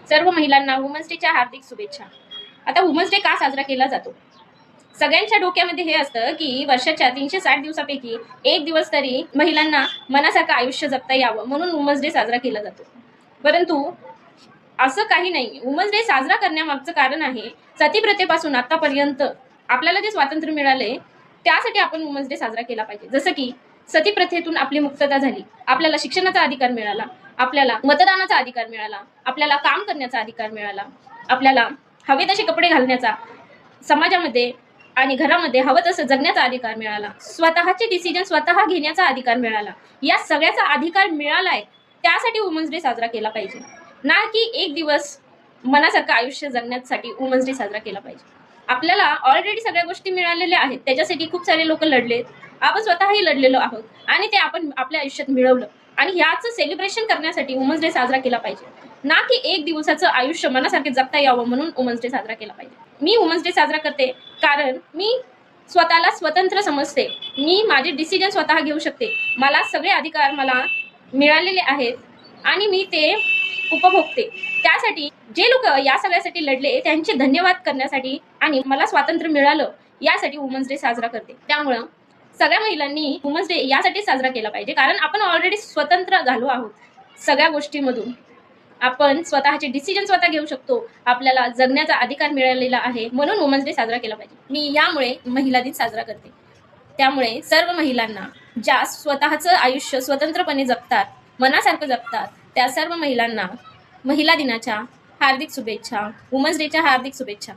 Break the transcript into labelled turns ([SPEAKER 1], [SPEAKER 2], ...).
[SPEAKER 1] सर्व महिलांना वुमन्स डेच्या हार्दिक शुभेच्छा. आता वुमन्स डे का साजरा केला जातो? सगळ्यांच्या डोक्यामध्ये हे असतं की वर्षाच्या 360 दिवसापैकी एक दिवस तरी महिलांना मनासारखं आयुष्य जगता यावं म्हणून वुमन्स डे साजरा केला जातो. परंतु असं काही नाही. वुमन्स डे साजरा करण्यामागचं कारण आहे सतीप्रथेपासून आतापर्यंत आपल्याला जे स्वातंत्र्य मिळाले त्यासाठी आपण वुमन्स डे साजरा केला पाहिजे. जसं की सतीप्रथेतून आपली मुक्तता झाली, आपल्याला शिक्षणाचा अधिकार मिळाला, आपल्याला मतदानाचा अधिकार मिळाला, आपल्याला काम करण्याचा अधिकार मिळाला, आपल्याला हवे तसे कपडे घालण्याचा, समाजामध्ये आणि घरामध्ये हवं तसं जगण्याचा अधिकार मिळाला, स्वतःचे डिसिजन स्वतः घेण्याचा अधिकार मिळाला. या सगळ्याचा अधिकार मिळालाय त्यासाठी वुमन्स डे साजरा केला पाहिजे, ना की एक दिवस मनासारखं आयुष्य जगण्यासाठी वुमन्स डे साजरा केला पाहिजे. आपल्याला ऑलरेडी सगळ्या गोष्टी मिळालेल्या आहेत, त्याच्यासाठी खूप सारे लोक लढलेत, आपण स्वतःही लढलेलो आहोत आणि ते आपण आपल्या आयुष्यात मिळवलं. आणि ह्याचं सेलिब्रेशन करण्यासाठी वुमन्स डे साजरा केला पाहिजे, ना की एक दिवसाचं आयुष्य मनासारखे जगता यावं म्हणून वुमन्स डे साजरा केला पाहिजे. मी वुमन्स डे साजरा करते कारण मी स्वतःला स्वतंत्र समजते. मी माझे डिसिजन स्वतः घेऊ शकते. मला सगळे अधिकार मला मिळालेले आहेत आणि मी ते उपभोगते. त्यासाठी जे लोक या सगळ्यासाठी लढले त्यांचे धन्यवाद करण्यासाठी आणि मला स्वातंत्र्य मिळालं यासाठी वुमन्स डे साजरा करते. त्यामुळं सगळ्या महिलांनी वुमन्स डे यासाठी साजरा केला पाहिजे कारण आपण ऑलरेडी स्वतंत्र झालो आहोत. सगळ्या गोष्टींमधून आपण स्वतःचे डिसिजन स्वतः घेऊ शकतो. आपल्याला जगण्याचा अधिकार मिळालेला आहे म्हणून वुमन्स डे साजरा केला पाहिजे. मी यामुळे महिला दिन साजरा करते. त्यामुळे सर्व महिलांना ज्या स्वतःचं आयुष्य स्वतंत्रपणे जगतात, मनासारखं जगतात, त्या सर्व महिलांना महिला दिनाच्या हार्दिक शुभेच्छा, वुमन्स डेच्या हार्दिक शुभेच्छा.